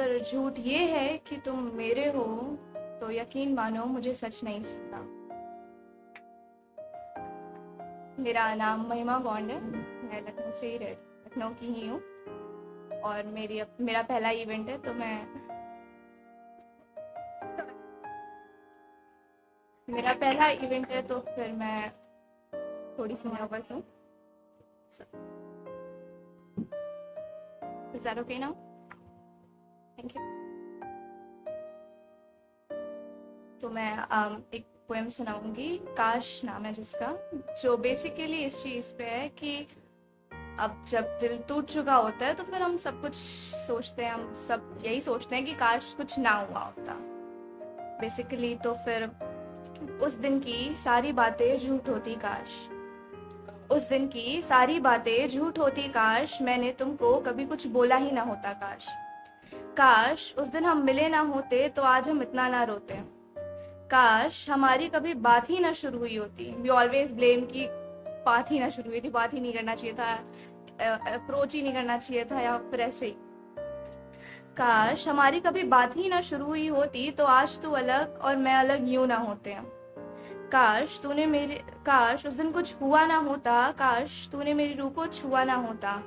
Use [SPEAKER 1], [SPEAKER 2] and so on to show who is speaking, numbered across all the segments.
[SPEAKER 1] अगर झूठ ये है कि तुम मेरे हो तो यकीन मानो मुझे सच नहीं सुनना। मेरा नाम महिमा गौंड है, मैं लखनऊ से ही लखनऊ की ही हूँ और मेरा पहला इवेंट है तो मेरा पहला इवेंट है तो फिर मैं थोड़ी सी नर्वस हूँ। Is that okay now? Thank you. तो मैं एक पोएम सुनाऊंगी, काश नाम है जिसका, जो बेसिकली इस चीज पे है कि अब जब दिल टूट चुका होता है तो फिर हम सब कुछ सोचते हैं, हम सब यही सोचते हैं कि काश कुछ ना हुआ होता बेसिकली। तो फिर उस दिन की सारी बातें झूठ होती काश, उस दिन की सारी बातें झूठ होती काश, मैंने तुमको कभी कुछ बोला ही ना होता काश। काश उस दिन हम मिले ना होते तो आज हम इतना ना रोते। काश हमारी कभी बात ही ना शुरू हुई होती। वी ऑलवेज ब्लेम की बात ही ना शुरू हुई थी, बात ही नहीं करना चाहिए था, अप्रोच ही नहीं करना चाहिए था, या फिर ऐसे ही। काश हमारी कभी बात ही ना शुरू हुई होती तो आज तू अलग और मैं अलग यूं ना होते। काश उस दिन कुछ हुआ ना होता, काश तूने मेरी रूह को छुआ ना होता।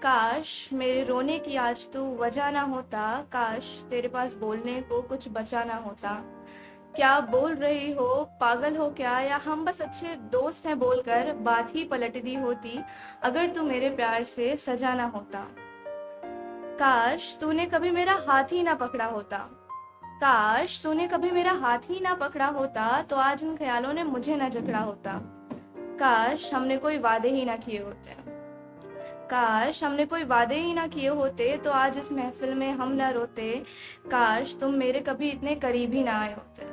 [SPEAKER 1] काश मेरे रोने की आज तू वजह ना होता, काश तेरे पास बोलने को कुछ बचा ना होता। क्या बोल रही हो, पागल हो क्या, या हम बस अच्छे दोस्त हैं बोलकर बात ही पलट दी होती अगर तू मेरे प्यार से सजा ना होता। काश तूने कभी मेरा हाथ ही ना पकड़ा होता, काश तूने कभी मेरा हाथ ही ना पकड़ा होता तो आज इन ख्यालों ने मुझे ना जकड़ा होता। काश हमने कोई वादे ही ना किए होते, काश हमने कोई वादे ही ना किए होते तो आज इस महफिल में हम ना रोते। काश तुम मेरे कभी इतने करीब ही ना आए होते,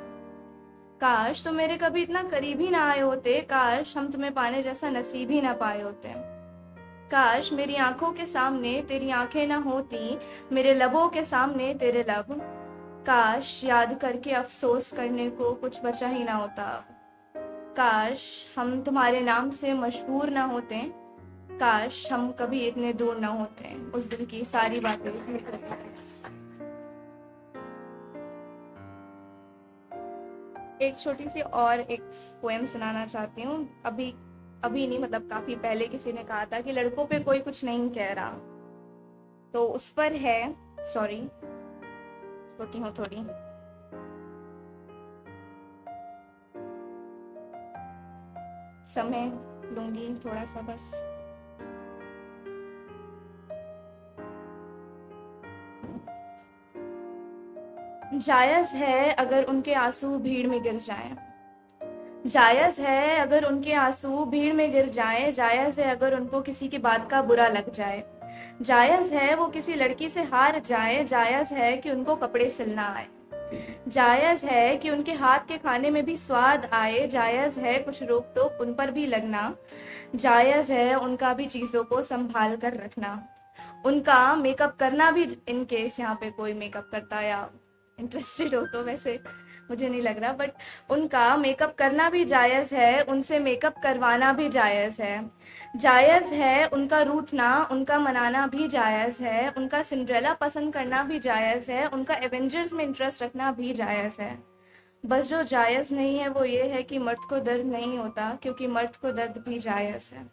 [SPEAKER 1] काश तुम मेरे कभी इतना करीब ही ना आए होते। काश हम तुम्हें पाने जैसा नसीब ही ना पाए होते। काश मेरी आंखों के सामने तेरी आंखें ना होती, मेरे लबों के सामने तेरे लब। काश याद करके अफसोस करने को कुछ बचा ही ना होता। काश हम तुम्हारे नाम से मशहूर ना होते, काश हम कभी इतने दूर ना होते। उस दिन की सारी बातें। एक छोटी सी और एक पोएम सुनाना चाहती हूँ। अभी नहीं, मतलब काफी पहले किसी ने कहा था कि लड़कों पे कोई कुछ नहीं कह रहा, तो उस पर है। सॉरी, छोटी हूँ थोड़ी। समय लूंगी थोड़ा सा बस। जायज है अगर उनके आंसू भीड़ में गिर जाएं, जायज है अगर उनके आंसू भीड़ में गिर जाएं, जायज है अगर उनको किसी की बात का बुरा लग जाए, जायज है वो किसी लड़की से हार जाए, जायज है कि उनको कपड़े सिलना आए, जायज है कि उनके हाथ के खाने में भी स्वाद आए, जायज है कुछ रोक टोक उन पर भी लगना, जायज है उनका भी चीजों को संभाल कर रखना, उनका मेकअप करना भी, इन केस यहाँ पे कोई मेकअप करता या इंटरेस्टेड हो तो, वैसे मुझे नहीं लग रहा, बट उनका मेकअप करना भी जायज है, उनसे मेकअप करवाना भी जायज है, जायज है उनका रूठना उनका मनाना भी जायज है, उनका सिंड्रेला पसंद करना भी जायज है, उनका एवेंजर्स में इंटरेस्ट रखना भी जायज है। बस जो जायज नहीं है वो ये है कि मर्द को दर्द नहीं होता, क्योंकि मर्द को दर्द भी जायज है।